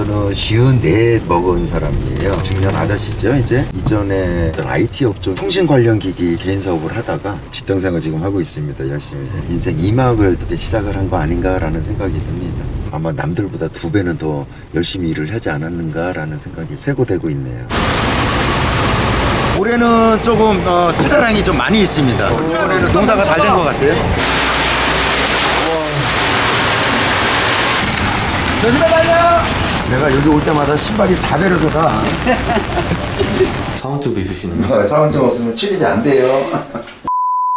저는 54 먹은 사람이에요. 중년 아저씨죠. 이제 이전에 IT 업종 통신 관련 기기 개인 사업을 하다가 직장생활 지금 하고 있습니다. 열심히 인생 2막을 시작을 한 거 아닌가라는 생각이 듭니다. 아마 남들보다 2배는 더 열심히 일을 하지 않았는가라는 생각이 회고되고 있네요. 올해는 조금 출하량이 좀 많이 있습니다. 올해는 농사가 잘 된 것 같아요. 조심해 달려! 내가 여기 올 때마다 신발이 다 베려서 가. 사원증도 있으시네요. 사원증 없으면 출입이 안 돼요.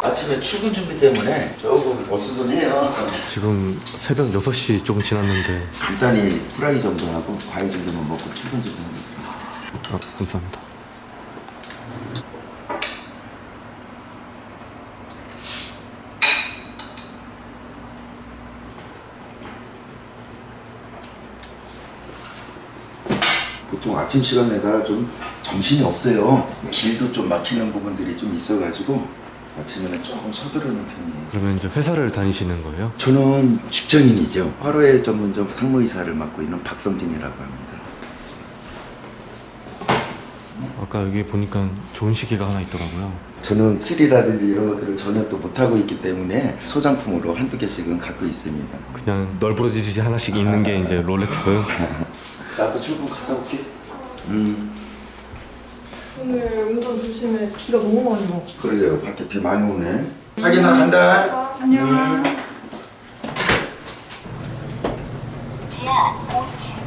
아침에 출근 준비 때문에 조금 어수선해요. 지금 새벽 6시 조금 지났는데. 간단히 후라이 정도 하고 과일 정도만 먹고 출근 준비하겠습니다. 감사합니다. 보통 아침 시간 내가 좀 정신이 없어요. 길도 좀 막히는 부분들이 좀 있어가지고 아침에는 조금 서두르는 편이에요. 그러면 이제 회사를 다니시는 거예요? 저는 직장인이죠. 화로회 전문점 상무이사를 맡고 있는 박성진이라고 합니다. 아까 여기 보니까 좋은 시계가 하나 있더라고요. 저는 술이라든지 이런 것들을 전혀 또 못하고 있기 때문에 소장품으로 한두 개씩은 갖고 있습니다. 그냥 널브러지듯이 하나씩 있는 게 이제 롤렉스. 나도 출근 갔다 올게. 오늘 운전 조심해. 비가 너무 많이 와. 그러게요. 밖에 비 많이 오네. 자기나 간다. 안녕. 지하 5층.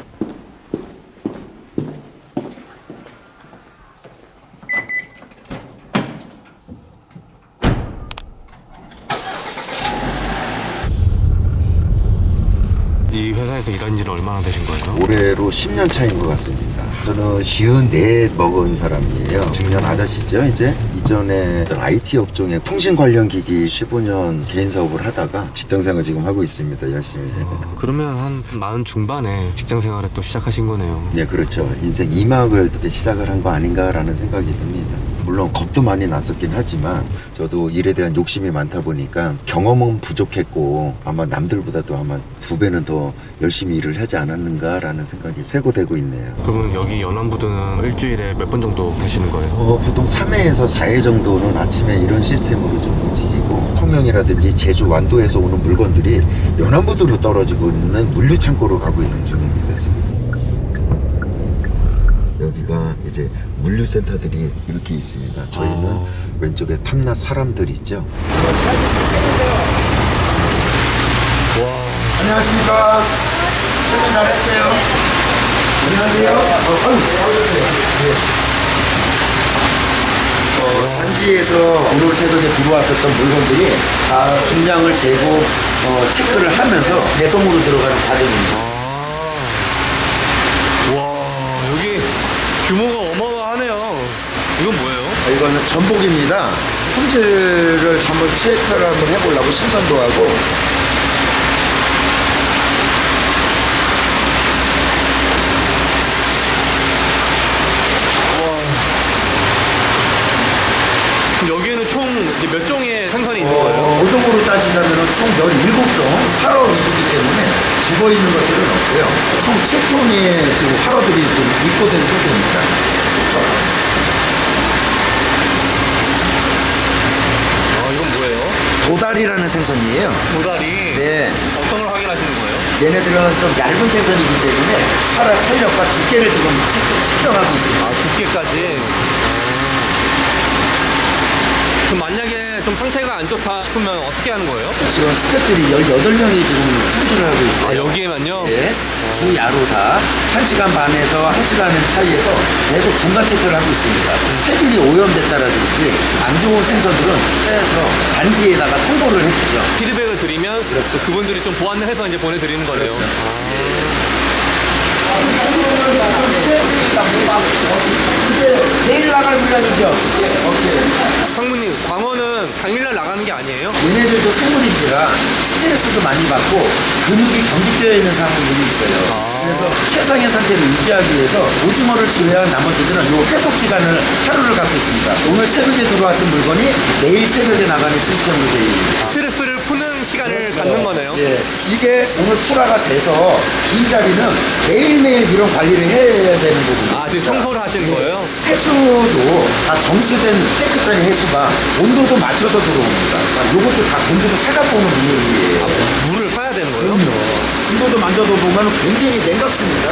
이 회사에서 일한 지는 얼마나 되신 거예요? 올해로 10년 차인 것 같습니다. 저는 54 먹은 사람이에요. 중년 아저씨죠. 이제 이전에 IT 업종에 통신 관련 기기 15년 개인 사업을 하다가 직장생활 지금 하고 있습니다. 열심히. 그러면 한 40 중반에 직장 생활을 또 시작하신 거네요. 네, 그렇죠. 인생 2막을 시작을 한 거 아닌가라는 생각이 듭니다. 물론 겁도 많이 났었긴 하지만 저도 일에 대한 욕심이 많다 보니까 경험은 부족했고 아마 남들보다도 아마 2배는 더 열심히 일을 하지 않았는가라는 생각이 회고되고 있네요. 그러면 여기 연안부두는 일주일에 몇 번 정도 하시는 거예요? 보통 3회에서 4회 정도는 아침에 이런 시스템으로 좀 움직이고 통영이라든지 제주 완도에서 오는 물건들이 연안부두로 떨어지고 있는 물류창고로 가고 있는 중입니다. 지금. 여기가 이제 물류센터들이 이렇게 있습니다. 저희는 왼쪽에 탐나 사람들 있죠. 안녕하십니까. 출근 잘했어요. 안녕하세요. 산지에서 오늘 새벽에 들어왔었던 물건들이 다 중량을 재고 체크를 하면서 배송으로 들어가는 과정입니다. 와, 여기 규모가 어마어마하네요. 이건 뭐예요? 이거는 전복입니다. 품질을 한번 체크를 한번 해보려고 신선도 하고. 그럼 여기에는 총 몇 종의 생선이 있는 거예요? 어종으로 따지자면 총 17종, 활어 위주이기 때문에 죽어있는 것들은 없고요. 총 7톤의 지금 활어들이 지금 입고된 상태입니다. 이건 뭐예요? 도다리라는 생선이에요. 도다리. 네. 어떤 걸 확인하시는 거예요? 얘네들은 좀 얇은 생선이기 때문에 살의 탄력과 두께를 지금 측정하고 있습니다. 두께까지. 그럼 만약에 좀 상태가 안 좋다 싶으면 어떻게 하는 거예요? 지금 스태프들이 18명이 지금 손질을 하고 있어요. 여기에만요? 네. 두 야로 다 1시간 반에서 1시간 사이에서 계속 중간 체크를 하고 있습니다. 세균이 오염됐다라든지 안 좋은 생선들은 빼서 단지에다가 통보를 해주죠. 피드백을 드리면 그렇죠. 그분들이 좀 보완을 해서 이제 보내드리는 거네요. 내일 나갈 물량이죠? 오케이. 상무님, 광어는 당일날 나가는 게 아니에요? 얘네들도 생물인지라 스트레스도 많이 받고 근육이 경직되어 있는 상황들이 있어요. 그래서 최상의 상태를 유지하기 위해서 오징어를 제외한 나머지들은 요 회복 기간을 하루를 갖고 있습니다. 오늘 새벽에 들어왔던 물건이 내일 새벽에 나가는 시스템으로 되어 있습니다. 스트레스를 푸는 시간을 갖는 거네요. 예, 이게 오늘 출하가 돼서 빈자리는 매일매일 이런 관리를 해야 되는 부분이에요. 아, 지금 청소를 하시는 거예요? 해수도 다 정수된 깨끗한 해수가 온도도 맞춰서 들어옵니다. 이것도 다 돈 주고 사갖고 오는 물이에요. 물을 사야 되는 거예요? 그럼요. 온도도 만져도 보면 굉장히 냉각습니다.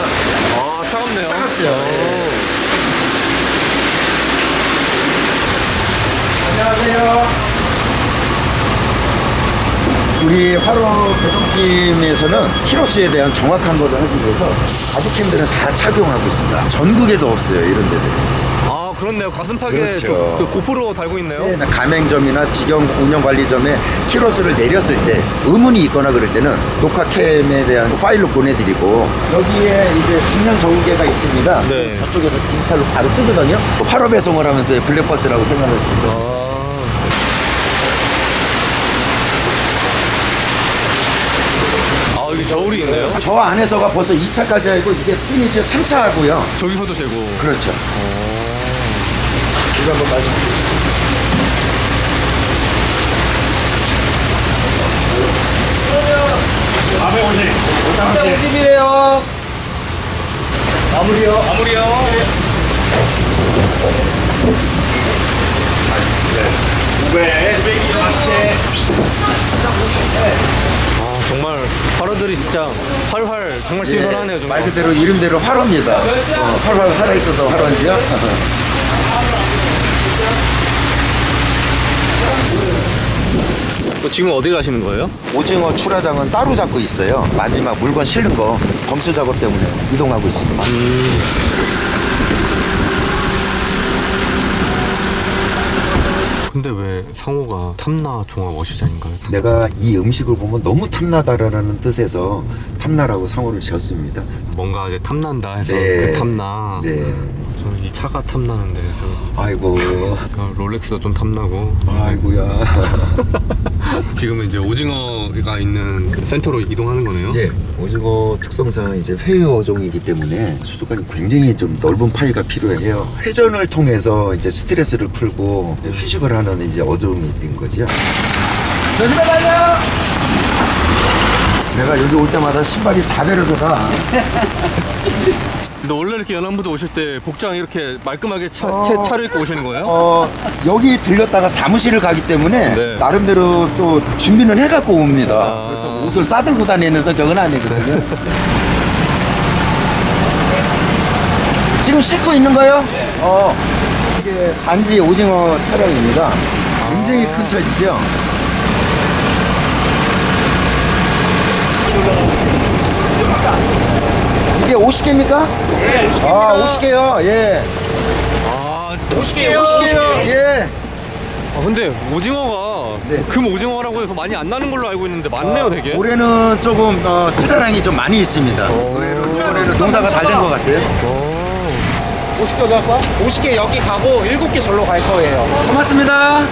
아, 차갑네요. 차갑죠. 오. 안녕하세요. 우리 화로 배송팀에서는 키로수에 대한 정확한 것을 하기 위해서 가족팀들은 다 착용하고 있습니다. 전국에도 없어요, 이런 데들이. 아, 그렇네요. 가슴팍에 그렇죠. 그 고프로 달고 있네요. 가맹점이나 직영 운영관리점에 키로수를 내렸을 때 의문이 있거나 그럴 때는 녹화캠에 대한 파일로 보내드리고 여기에 이제 중량 적응계가 있습니다. 네. 저쪽에서 디지털로 바로 뜨거든요. 화로 배송을 하면서 블랙버스라고 생각을 해요. 아, 여기 저울이 있네요. 저 안에서가 벌써 2차까지 하고 이게 피니시 3차 하고요. 저기서도 재고. 그렇죠. 이거 한번 말씀드리겠습니다. 마무리요. 아, 정말 화로들이 진짜 활활 정말 신선하네요. 정말. 말 그대로 이름대로 화로입니다. 활활 살아있어서 화로인지요. 지금 어디 가시는 거예요? 오징어 출하장은 따로 잡고 있어요. 마지막 물건 실는 거 검수 작업 때문에 이동하고 있습니다. 근데 왜 상호가 탐나 종합 어시장인가요? 내가 이 음식을 보면 너무 탐나다라는 뜻에서 탐나라고 상호를 지었습니다. 뭔가 이제 탐난다 해서 네. 그 탐나. 네. 저는 이 차가 탐나는데 해서 아이고. 그러니까 롤렉스도 좀 탐나고. 아이고야. 지금은 이제 오징어가 있는 그 센터로 이동하는 거네요. 예. 오징어 특성상 이제 회의 어종이기 때문에 수족관이 굉장히 좀 넓은 파이가 필요해요. 회전을 통해서 이제 스트레스를 풀고 휴식을 하는 이제 어종이 된 거죠. 조심해 달려! 내가 여기 올 때마다 신발이 다 베려서 가. 근데 원래 이렇게 연안부도 오실 때 복장 이렇게 말끔하게 차를 입고 오시는 거예요? 여기 들렸다가 사무실을 가기 때문에 네. 나름대로 또 준비는 해갖고 옵니다. 아. 그렇다고 옷을 싸들고 다니는 성격은 아니거든요. 지금 씻고 있는 거요? 이게 산지 오징어 촬영입니다. 굉장히 큰 처지죠. 이게 50개입니까? 네, 50개입니다. 아, 50개요? 예. 아, 50개요? 예. 근데 오징어가 네. 금 오징어라고 해서 많이 안 나는 걸로 알고 있는데 많네요, 되게. 올해는 조금 출하량이 좀 많이 있습니다. 올해는 농사가 잘 된 것 같아요. 50개 어디 갈 거야? 50개 여기 가고 7개 절로 갈 거예요. 고맙습니다.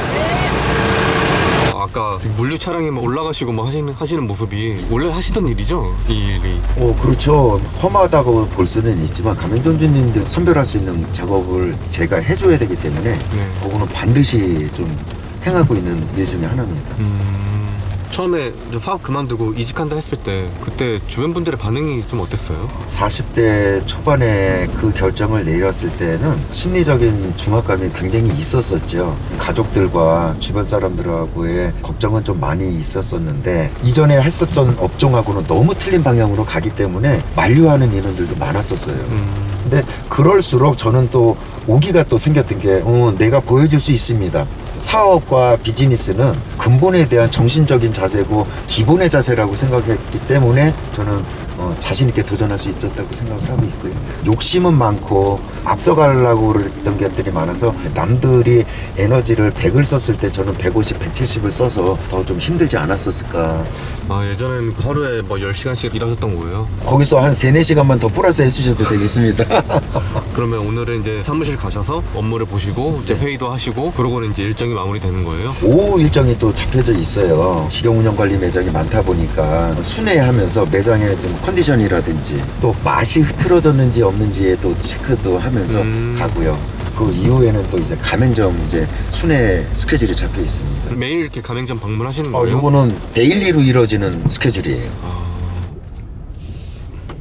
아까 물류 차량에 막 올라가시고 막 하시는 모습이 원래 하시던 일이죠? 이 일이. 그렇죠. 험하다고 볼 수는 있지만 가맹점주님들 선별할 수 있는 작업을 제가 해줘야 되기 때문에 그거는 반드시 좀 행하고 있는 일 중에 하나입니다. 처음에 이제 사업 그만두고 이직한다 했을 때 그때 주변 분들의 반응이 좀 어땠어요? 40대 초반에 그 결정을 내렸을 때는 심리적인 중압감이 굉장히 있었었죠. 가족들과 주변 사람들하고의 걱정은 좀 많이 있었었는데 이전에 했었던 업종하고는 너무 틀린 방향으로 가기 때문에 만류하는 인원들도 많았었어요. 근데 그럴수록 저는 또 오기가 또 생겼던 게 내가 보여줄 수 있습니다. 사업과 비즈니스는 근본에 대한 정신적인 자세고 기본의 자세라고 생각했기 때문에 저는 자신 있게 도전할 수 있었다고 생각을 하고 있고요. 욕심은 많고 앞서가려고 그랬던 것들이 많아서 남들이 에너지를 100을 썼을 때 저는 150, 170을 써서 더 좀 힘들지 않았었을까. 아, 예전에는 하루에 뭐 10시간씩 일하셨던 거예요? 거기서 한 3, 4시간만 더 플러스 해주셔도 되겠습니다. 그러면 오늘은 이제 사무실 가셔서 업무를 보시고 이제 회의도 하시고 그러고는 이제 일정이 마무리되는 거예요? 오후 일정이 또 잡혀져 있어요. 직영운영관리 매장이 많다 보니까 순회하면서 매장의 좀 컨디션이라든지 또 맛이 흐트러졌는지 없는지에 또 체크도 하면서 가고요. 그 이후에는 또 이제 가맹점 이제 순회 스케줄이 잡혀 있습니다. 매일 이렇게 가맹점 방문하시는 거예요? 요거는 데일리로 이루어지는 스케줄이에요.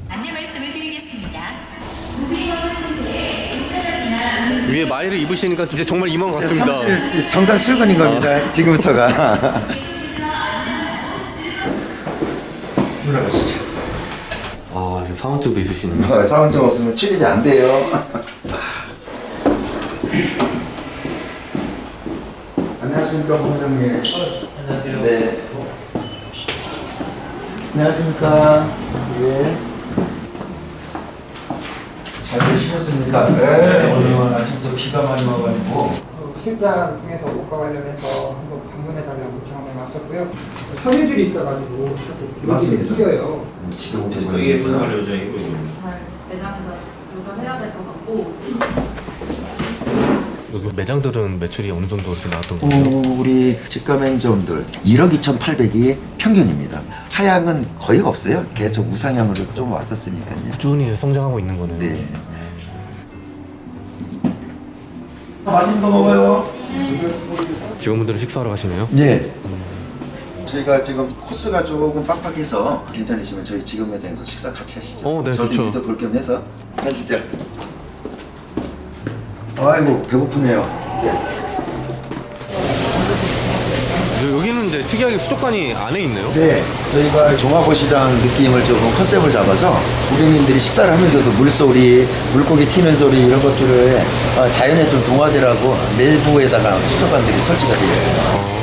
안내 말씀을 드리겠습니다. 무비건물 전세에 인사람이나 위에 마이를 입으시니까 이제 정말 임원 같습니다. 사무실 정상 출근인 겁니다. 지금부터가. 올라가시죠. 아, 사원증도 있으시네요. 사원증 없으면 출입이 안 돼요. 안녕하십니까, 본부장님. 안녕하세요. 네. 안녕하십니까. 예. 잘 계시셨습니까? 네. 오늘 아침부터 비가 많이 와가지고. 실장 통해서 목과 관련해서 한번 방문해달라고 요청을 왔었고요. 섬유질이 있어가지고 맞습니다. 튀겨요. 지금 이게 분석할 요정이고 잘 매장에서 조절해야 될 것 같고 여기 매장들은 매출이 어느 정도 이렇게 나왔던 거예요? 우리 직가맹점들 1억 2,800이 평균입니다. 하향은 거의 없어요. 계속 우상향으로 좀 왔었으니까요. 꾸준히 성장하고 있는 거네요. 네. 맛있는 거 먹어요. 직원분들은 식사하러 가시네요? 네. 저희가 지금 코스가 조금 빡빡해서 괜찮으시면 저희 지금 매장에서 식사 같이 하시죠. 네, 저도 좋죠. 일도 볼 겸 해서 가시죠. 아이고 배고프네요. 여기는 이제 특이하게 수족관이 안에 있네요? 네, 저희가 종합시장 느낌을 조금 컨셉을 잡아서 고객님들이 식사를 하면서도 물소리, 물고기 튀는 소리 이런 것들을 자연에 좀 동화되라고 내부에다가 수족관들이 설치가 되어 있습니다.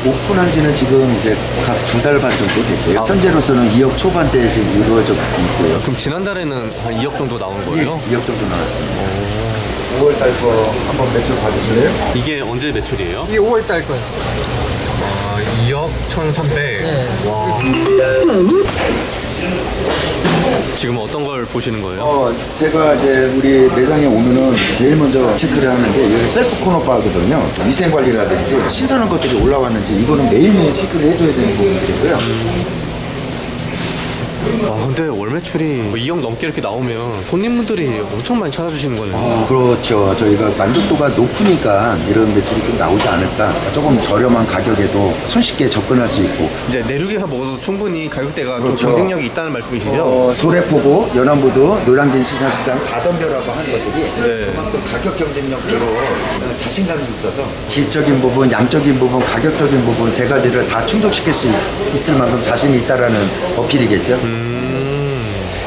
오픈한 지는 지금 이제 각 2달 반 정도 됐고요. 현재로서는 2억 초반대에 지금 이루어져 있고요. 그럼 지난달에는 한 2억 정도 나온 거예요? 2억 정도 나왔습니다. 5월 달 거 한번 매출 받으실래요? 이게 언제 매출이에요? 이게 5월 달 거예요. 아, 2억 1,300. 와. 지금 어떤 걸 보시는 거예요? 제가 이제 우리 매장에 오면은 제일 먼저 체크를 하는 게 여기 셀프 코너 바거든요. 위생 관리라든지 신선한 것들이 올라왔는지 이거는 매일매일 체크를 해줘야 되는 부분이고요. 와, 근데 월 매출이 2억 넘게 이렇게 나오면 손님분들이 엄청 많이 찾아주시는 거네요. 그렇죠. 저희가 만족도가 높으니까 이런 매출이 좀 나오지 않을까. 조금 저렴한 가격에도 손쉽게 접근할 수 있고. 이제 내륙에서 먹어도 충분히 가격대가 좀 그렇죠. 경쟁력이 있다는 말씀이시죠? 소래포구, 연안부두, 노량진 시사시장 다덤벼라고 하는 것들이 네. 그만큼 가격 경쟁력으로 자신감이 있어서 질적인 부분, 양적인 부분, 가격적인 부분 세 가지를 다 충족시킬 수 있을 만큼 자신이 있다라는 어필이겠죠.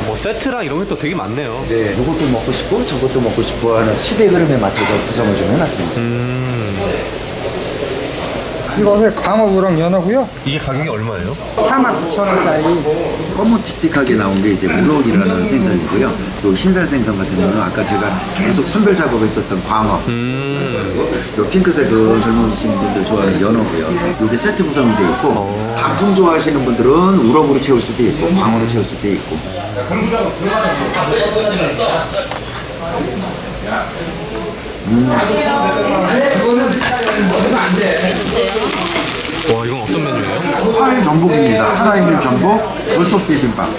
뭐 세트랑 이런 게 또 되게 많네요. 네, 이것도 먹고 싶고 저것도 먹고 싶고 하는 시대 흐름에 맞춰서 구성을 좀 해놨습니다. 이거 광어우랑 연어고요. 이게 가격이 얼마예요? 49,000원짜리. 검은틱틱하게 나온 게 이제 우럭이라는 생선이고요. 또 흰살 생선 같은 경우는 아까 제가 계속 선별 작업했었던 광어. 그리고 요 핑크색은 젊으신 분들 좋아하는 연어고요. 요게 세트 구성이 되어 있고 단품 좋아하시는 분들은 우럭으로 채울 수도 있고 광어로 채울 수도 있고. 와, 이건 어떤 메뉴예요? 화해 전복입니다. 살아있는 전복, 물속 비빔밥.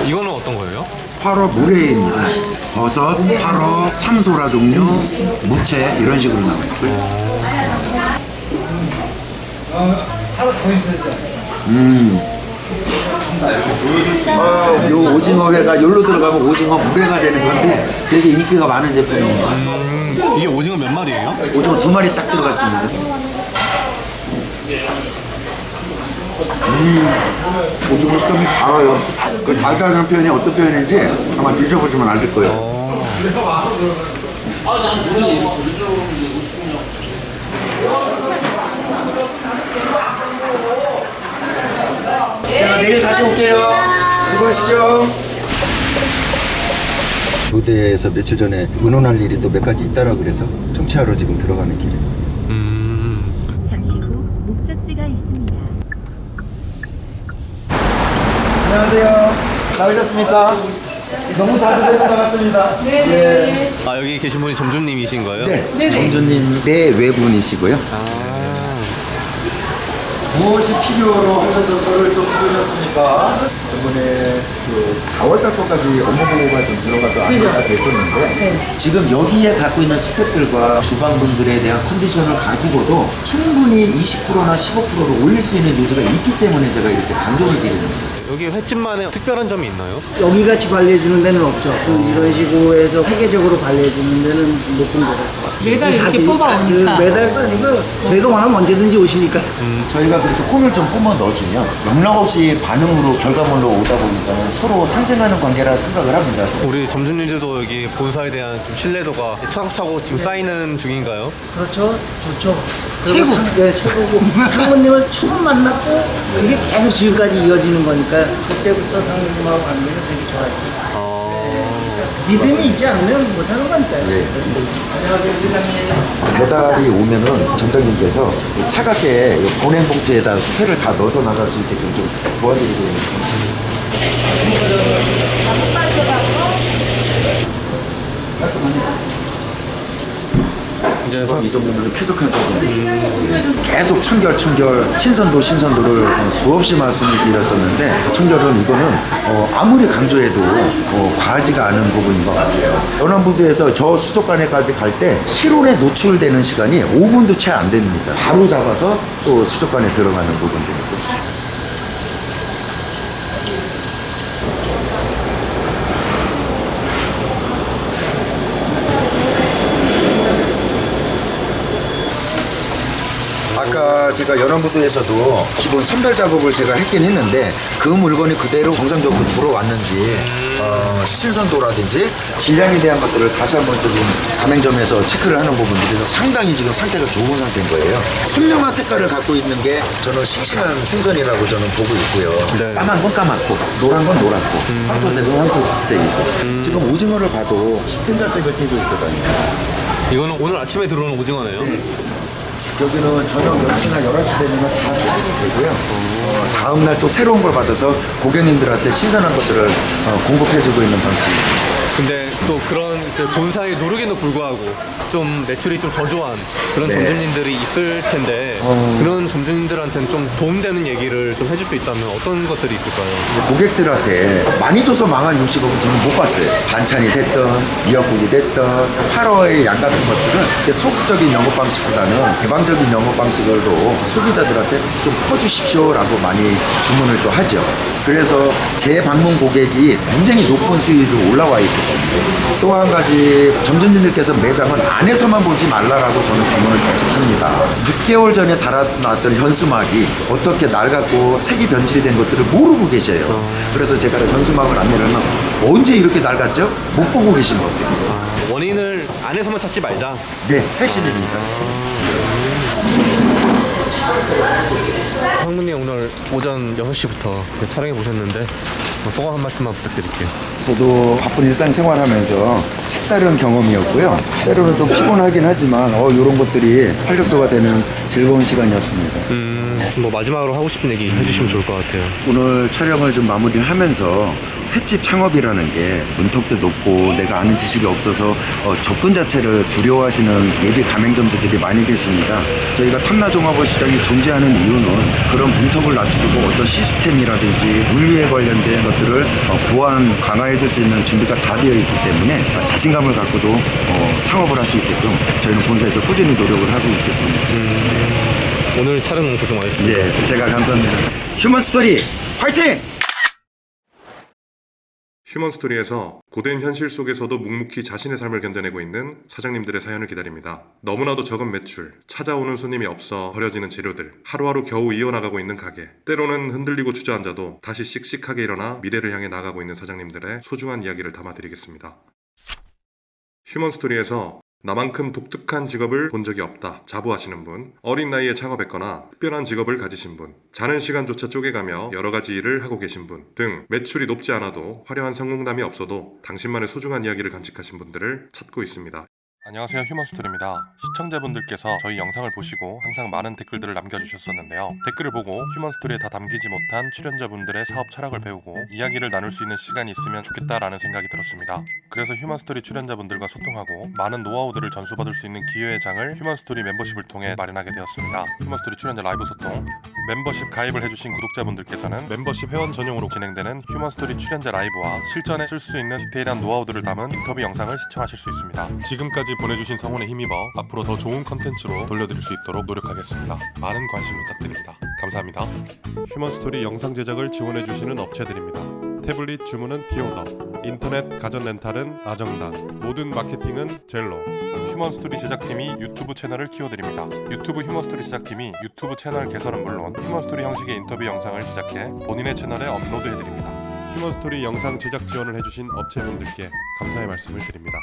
이거는 어떤 거예요? 화로 물회입니다. 버섯, 화로, 참소라 종류, 무채 이런 식으로 나와 있고요. 요 오징어회가 여기로 들어가면 오징어 물회가 되는 건데 되게 인기가 많은 제품입니다. 이게 오징어 몇 마리예요? 오징어 2마리 딱 들어갔습니다. 오징어 식감이 달아요. 그 달다는 표현이 어떤 표현인지 아마 드셔보시면 아실 거예요. 제가 내일 다시 올게요. 수고하십시오. 교대에서 며칠 전에 의논할 일이 또 몇 가지 있다라 그래서 청취하러 지금 들어가는 길입니다. 잠시 후 목적지가 있습니다. 안녕하세요. 잘 오셨습니까? 너무 자주 뵈서 나갔습니다. 네. 아, 여기 계신 분이 점주님이신 거예요? 네. 점주님 내 외분이시고요. 무엇이 필요로 하셔서 저를 또 부르셨습니까? 저번에 그 4월달 거까지 업무 보고가 좀 들어가서 안내가 됐었는데 지금 여기에 갖고 있는 스태프들과 주방분들에 대한 컨디션을 가지고도 충분히 20%나 15%로 올릴 수 있는 요지가 있기 때문에 제가 이렇게 강조를 드리는 거예요. 여기 횟집만의 특별한 점이 있나요? 여기 같이 관리해주는 데는 없죠. 이런 식으로 해서 회계적으로 관리해주는 데는 못 본 것 같아요. 매달 이렇게 뽑아오니까. 매달도 아니고 저희가 원하면 언제든지 오시니까. 저희가 그렇게 홈을 좀 뿜어 넣어주면 영락 없이 반응으로 결과물로 오다 보니까 서로 상생하는 관계라 생각을 합니다. 우리 점주님들도 여기 본사에 대한 좀 신뢰도가 차곡차곡 지금 쌓이는 중인가요? 그렇죠. 좋죠. 최고. 네, 최고고. 상무님을 처음 만났고 그게 계속 지금까지 이어지는 거니까 그때부터 상무님하고 관계는 되게 좋아요. 믿음이 있지 않으면 못하는 거니까요. 네. 안녕하세요, 시장님. 배달이 오면은 점장님께서 차갑게 보냉 봉투에다 회를 다 넣어서 나갈 수 있게끔 좀 도와드리고 있는 이제 이 정도면 쾌적한 사진. 계속 청결 신선도를 수없이 말씀을 드렸었는데 청결은 이거는 아무리 강조해도 과하지가 않은 부분인 것 같아요. 연안부두에서 저 수족관에까지 갈 때 실온에 노출되는 시간이 5분도 채 안 됩니다. 바로 잡아서 또 수족관에 들어가는 부분들이고. 아까 제가 연안부두에서도 기본 선별 작업을 제가 했긴 했는데 그 물건이 그대로 정상적으로 들어왔는지 신선도라든지 질량에 대한 것들을 다시 한번 좀 가맹점에서 체크를 하는 부분들에서 상당히 지금 상태가 좋은 상태인 거예요. 선명한 색깔을 갖고 있는 게 저는 싱싱한 생선이라고 저는 보고 있고요. 네. 까만 건 까맣고 노란 건 노랗고 황토색은 황토색이고 지금 오징어를 봐도 시튼자색을 띠고 있거든요. 이거는 오늘 아침에 들어온 오징어네요. 여기는 저녁 10시나 11시 되면 다 수정이 되고요. 다음날 또 새로운 걸 받아서 고객님들한테 신선한 것들을 공급해주고 있는 방식입니다. 근데 또 그런 그 본사의 노력에도 불구하고 좀 매출이 좀 저조한 그런 네. 점주님들이 있을 텐데 그런 점주님들한테는 좀 도움되는 얘기를 좀 해줄 수 있다면 어떤 것들이 있을까요? 고객들한테 많이 줘서 망한 요식업은 저는 못 봤어요. 반찬이 됐든 미역국이 됐든 화로의 양 같은 것들은 소극적인 영업 방식보다는 개방적인 영업 방식으로 소비자들한테 좀 퍼주십시오라고 많이 주문을 또 하죠. 그래서 재방문 고객이 굉장히 높은 수위로 올라와 있거든요. 또 한 가지 점주님들께서 매장은 안에서만 보지 말라라고 저는 주문을 계속합니다. 6개월 전에 달아놨던 현수막이 어떻게 낡았고 색이 변질이 된 것들을 모르고 계셔요. 그래서 제가 현수막을 안내를 하면 언제 이렇게 낡았죠? 못 보고 계신 것들이에요. 원인을 안에서만 찾지 말자. 네, 핵심입니다. 상무님 오늘 오전 6시부터 촬영해 보셨는데 소감 한 말씀만 부탁드릴게요. 저도 바쁜 일상생활하면서 색다른 경험이었고요. 때로는 좀 피곤하긴 하지만 이런 것들이 활력소가 되는 즐거운 시간이었습니다. 뭐 마지막으로 하고 싶은 얘기 해주시면 좋을 것 같아요. 오늘 촬영을 좀 마무리를 하면서 횟집 창업이라는 게 문턱도 높고 내가 아는 지식이 없어서 접근 자체를 두려워하시는 예비 가맹점주들이 많이 계십니다. 저희가 탐라종합원 시장이 존재하는 이유는 그런 문턱을 낮추고 어떤 시스템이라든지 물류에 관련된 것들을 보완, 강화해 줄 수 있는 준비가 다 되어 있기 때문에 자신감을 갖고도 창업을 할 수 있게끔 저희는 본사에서 꾸준히 노력을 하고 있겠습니다. 오늘 촬영 고생 많으셨습니다. 예, 제가 감사합니다. 휴먼 스토리 화이팅! 휴먼스토리에서 고된 현실 속에서도 묵묵히 자신의 삶을 견뎌내고 있는 사장님들의 사연을 기다립니다. 너무나도 적은 매출, 찾아오는 손님이 없어 버려지는 재료들, 하루하루 겨우 이어나가고 있는 가게, 때로는 흔들리고 주저앉아도 다시 씩씩하게 일어나 미래를 향해 나가고 있는 사장님들의 소중한 이야기를 담아드리겠습니다. 휴먼스토리에서 나만큼 독특한 직업을 본 적이 없다 자부하시는 분, 어린 나이에 창업했거나 특별한 직업을 가지신 분, 자는 시간조차 쪼개가며 여러가지 일을 하고 계신 분 등 매출이 높지 않아도 화려한 성공담이 없어도 당신만의 소중한 이야기를 간직하신 분들을 찾고 있습니다. 안녕하세요, 휴먼스토리입니다. 시청자분들께서 저희 영상을 보시고 항상 많은 댓글들을 남겨주셨었는데요. 댓글을 보고 휴먼스토리에 다 담기지 못한 출연자분들의 사업 철학을 배우고 이야기를 나눌 수 있는 시간이 있으면 좋겠다라는 생각이 들었습니다. 그래서 휴먼스토리 출연자분들과 소통하고 많은 노하우들을 전수받을 수 있는 기회의 장을 휴먼스토리 멤버십을 통해 마련하게 되었습니다. 휴먼스토리 출연자 라이브 소통, 멤버십 가입을 해주신 구독자분들께서는 멤버십 회원 전용으로 진행되는 휴먼스토리 출연자 라이브와 실전에 쓸 수 있는 디테일한 노하우들을 담은 인터뷰 영상을 시청하실 수 있습니다. 지금까지 보내주신 성원에 힘입어 앞으로 더 좋은 컨텐츠로 돌려드릴 수 있도록 노력하겠습니다. 많은 관심 부탁드립니다. 감사합니다. 휴먼스토리 영상 제작을 지원해주시는 업체들입니다. 태블릿 주문은 티오더, 인터넷 가전 렌탈은 아정당, 모든 마케팅은 젤로. 휴먼스토리 제작팀이 유튜브 채널을 키워드립니다. 유튜브 휴먼스토리 제작팀이 유튜브 채널 개설은 물론 휴먼스토리 형식의 인터뷰 영상을 제작해 본인의 채널에 업로드해드립니다. 휴먼스토리 영상 제작 지원을 해주신 업체분들께 감사의 말씀을 드립니다.